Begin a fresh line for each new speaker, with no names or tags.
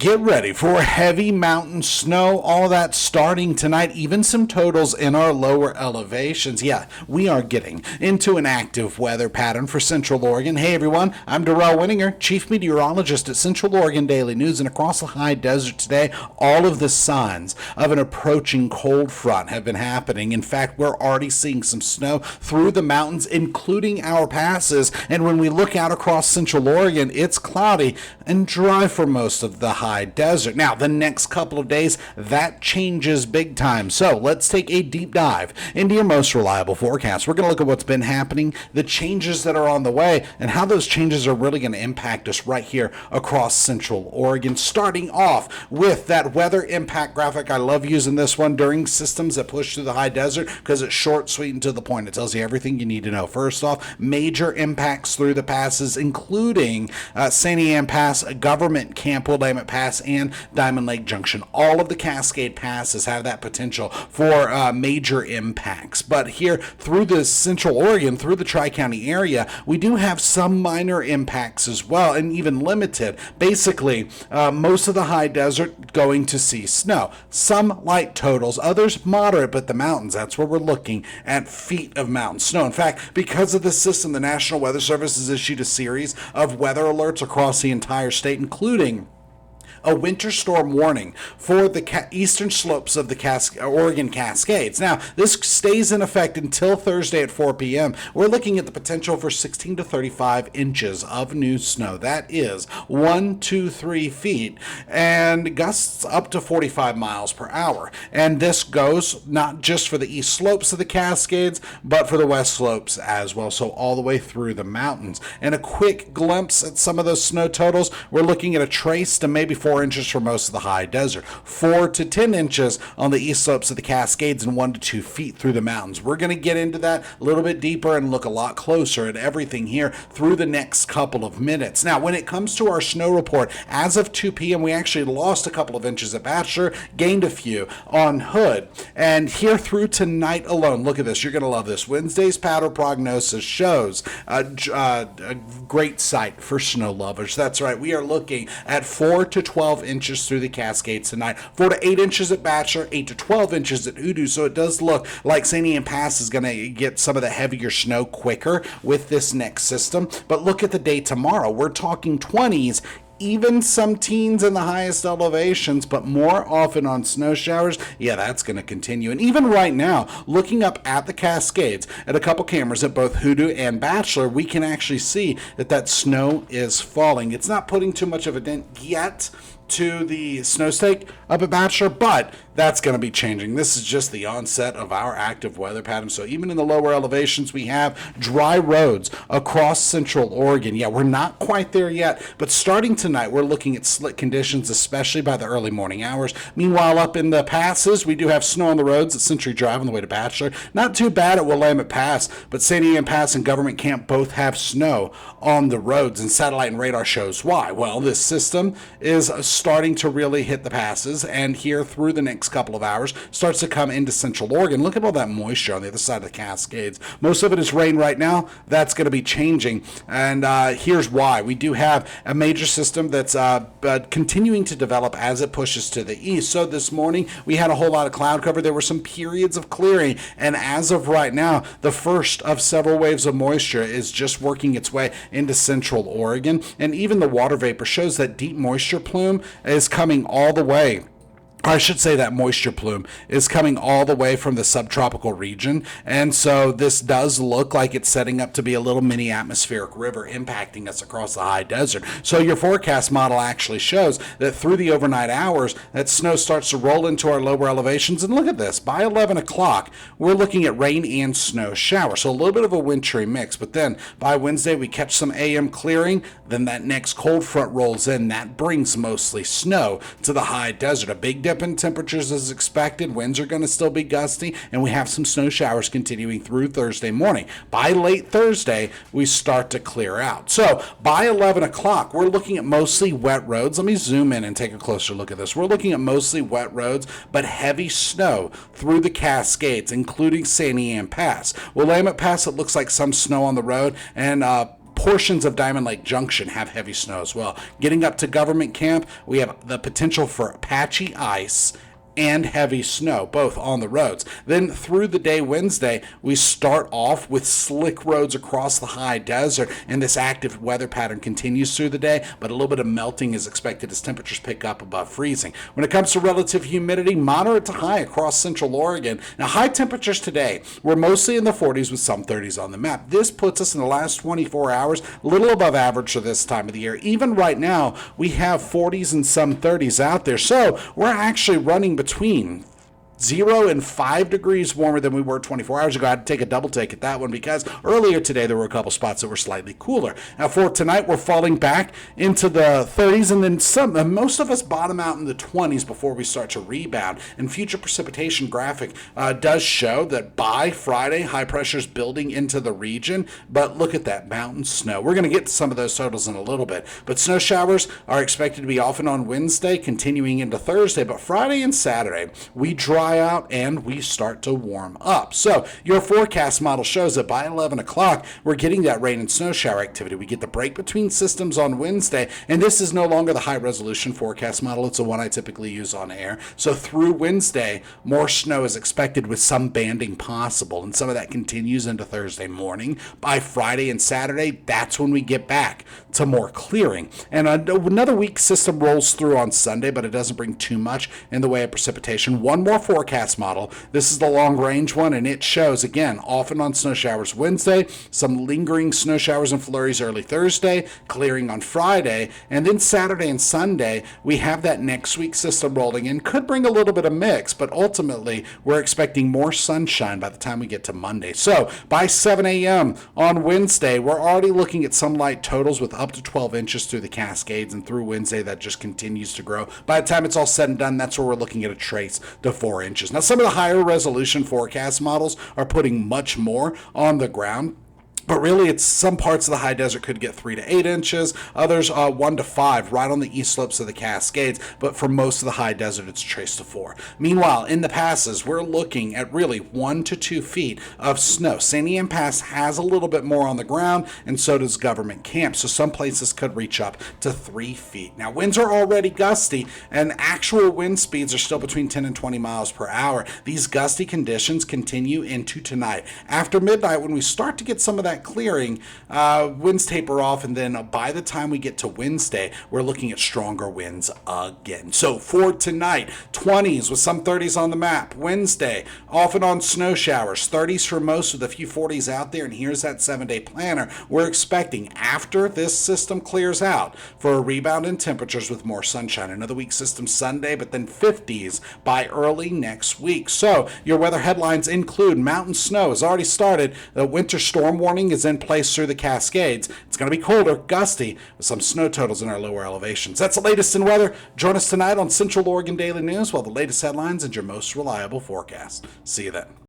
Get ready for heavy mountain snow, all that starting tonight, even some totals in our lower elevations. Yeah, we are getting into an active weather pattern for Central Oregon. Hey everyone, I'm Darrell Winninger, Chief Meteorologist at Central Oregon Daily News, and across the high desert today, all of the signs of an approaching cold front have been happening. In fact, we're already seeing some snow through the mountains, including our passes, and when we look out across Central Oregon, it's cloudy and dry for most of the high desert. Now, the next couple of days, that changes big time. So let's take a deep dive into your most reliable forecast. We're going to look at what's been happening, the changes that are on the way, and how those changes are really going to impact us right here across Central Oregon. Starting off with that weather impact graphic. I love using this one during systems that push through the high desert because it's short, sweet, and to the point. It tells you everything you need to know. First off, major impacts through the passes, including Sandy Ann Pass, Government Camp, Willamette Pass, and Diamond Lake Junction. All of the Cascade passes have that potential for major impacts. But here through the Central Oregon, through the Tri-County area, we do have some minor impacts as well, and even limited. Basically, most of the high desert going to see snow. Some light totals, others moderate, but the mountains, that's where we're looking at feet of mountain snow. In fact, because of this system, the National Weather Service has issued a series of weather alerts across the entire state, including a winter storm warning for the eastern slopes of the Oregon Cascades. Now, this stays in effect until Thursday at 4 p.m. We're looking at the potential for 16 to 35 inches of new snow. That is 1, 2, 3 feet, and gusts up to 45 miles per hour. And this goes not just for the east slopes of the Cascades, but for the west slopes as well, so all the way through the mountains. And a quick glimpse at some of those snow totals, we're looking at a trace to maybe 4 inches for most of the high desert, 4 to 10 inches on the east slopes of the Cascades, and 1 to 2 feet through the mountains. We're going to get into that a little bit deeper and look a lot closer at everything here through the next couple of minutes. Now, when it comes to our snow report, as of 2 p.m., we actually lost a couple of inches at Bachelor, gained a few on Hood, and here through tonight alone, look at this, you're going to love this. Wednesday's powder prognosis shows a great sight for snow lovers. That's right, we are looking at 4 to 12 inches through the Cascades tonight, 4 to 8 inches at Bachelor, 8 to 12 inches at Hoodoo. So it does look like Sandy Ann Pass is going to get some of the heavier snow quicker with this next system. But look at the day tomorrow. We're talking 20s, even some teens in the highest elevations, but more often on snow showers. Yeah, that's going to continue. And even right now, looking up at the Cascades at a couple cameras at both Hoodoo and Bachelor, we can actually see that snow is falling. It's not putting too much of a dent yet to the snow stake up at Bachelor, but that's going to be changing. This is just the onset of our active weather pattern. So even in the lower elevations, we have dry roads across Central Oregon. Yeah, we're not quite there yet, but starting tonight, we're looking at slick conditions, especially by the early morning hours. Meanwhile, up in the passes, we do have snow on the roads at Century Drive on the way to Bachelor. Not too bad at Willamette Pass, but Sandy Ann Pass and Government Camp both have snow on the roads, and satellite and radar shows why. Well, this system is starting to really hit the passes, and here through the next couple of hours starts to come into Central Oregon. Look at all that moisture on the other side of the Cascades. Most of it is rain right now. That's going to be changing, and here's why. We do have a major system that's continuing to develop as it pushes to the east. So this morning we had a whole lot of cloud cover. There were some periods of clearing, and as of right now, the first of several waves of moisture is just working its way into Central Oregon, and even the water vapor shows that deep moisture plume is coming all the way. I should say that moisture plume is coming all the way from the subtropical region, and so this does look like it's setting up to be a little mini atmospheric river impacting us across the high desert. So your forecast model actually shows that through the overnight hours, that snow starts to roll into our lower elevations, and look at this, by 11 o'clock, we're looking at rain and snow showers, so a little bit of a wintry mix, but then by Wednesday, we catch some AM clearing, then that next cold front rolls in, that brings mostly snow to the high desert, a big dip in temperatures as expected. Winds are going to still be gusty, and we have some snow showers continuing through Thursday morning. By late Thursday, we start to clear out. So by 11 o'clock, we're looking at mostly wet roads. Let me zoom in and take a closer look at this. We're looking at mostly wet roads, but heavy snow through the Cascades, including Sandy Ann Pass. Willamette Pass, it looks like some snow on the road, and portions of Diamond Lake Junction have heavy snow as well. Getting up to Government Camp, we have the potential for patchy ice and heavy snow, both on the roads. Then through the day Wednesday, we start off with slick roads across the high desert, and this active weather pattern continues through the day, but a little bit of melting is expected as temperatures pick up above freezing. When it comes to relative humidity, moderate to high across central Oregon. Now, high temperatures today were mostly in the 40s with some 30s on the map. This puts us in the last 24 hours a little above average for this time of the year. Even right now, we have 40s and some 30s out there, so we're actually running between 0 and 5 degrees warmer than we were 24 hours ago. I had to take a double take at that one because earlier today there were a couple spots that were slightly cooler. Now for tonight, we're falling back into the 30s, and then most of us bottom out in the 20s before we start to rebound. And future precipitation graphic does show that by Friday, high pressure is building into the region, but look at that mountain snow. We're going to get to some of those totals in a little bit, but snow showers are expected to be often on Wednesday, continuing into Thursday, but Friday and Saturday, we dry out and we start to warm up. So your forecast model shows that by 11 o'clock, we're getting that rain and snow shower activity. We get the break between systems on Wednesday, and this is no longer the high resolution forecast model. It's the one I typically use on air. So through Wednesday, more snow is expected with some banding possible, and some of that continues into Thursday morning. By Friday and Saturday, that's when we get back to more clearing. And another weak system rolls through on Sunday, but it doesn't bring too much in the way of precipitation. One more forecast model. This is the long range one, and it shows, again, often on snow showers Wednesday, some lingering snow showers and flurries early Thursday, clearing on Friday, and then Saturday and Sunday, we have that next week system rolling in. Could bring a little bit of mix, but ultimately, we're expecting more sunshine by the time we get to Monday. So by 7 a.m. on Wednesday, we're already looking at some light totals with up to 12 inches through the Cascades, and through Wednesday, that just continues to grow. By the time it's all said and done, that's where we're looking at a trace to 4 inches. Now, some of the higher resolution forecast models are putting much more on the ground. But really, it's some parts of the high desert could get 3 to 8 inches, others 1 to 5, right on the east slopes of the Cascades. But for most of the high desert, it's traced to 4. Meanwhile, in the passes, we're looking at really 1 to 2 feet of snow. Santiam Pass has a little bit more on the ground, and so does Government Camp. So some places could reach up to 3 feet. Now, winds are already gusty, and actual wind speeds are still between 10 and 20 miles per hour. These gusty conditions continue into tonight. After midnight, when we start to get some of that clearing, winds taper off, and then by the time we get to Wednesday, we're looking at stronger winds again. So for tonight, 20s with some 30s on the map. Wednesday, often on snow showers, 30s for most with a few 40s out there, and here's that 7-day planner. We're expecting, after this system clears out, for a rebound in temperatures with more sunshine. Another weak system Sunday, but then 50s by early next week. So your weather headlines include mountain snow has already started. The winter storm warning is in place through the Cascades. It's going to be colder, gusty, with some snow totals in our lower elevations. That's the latest in weather. Join us tonight on Central Oregon Daily News while the latest headlines and your most reliable forecast. See you then.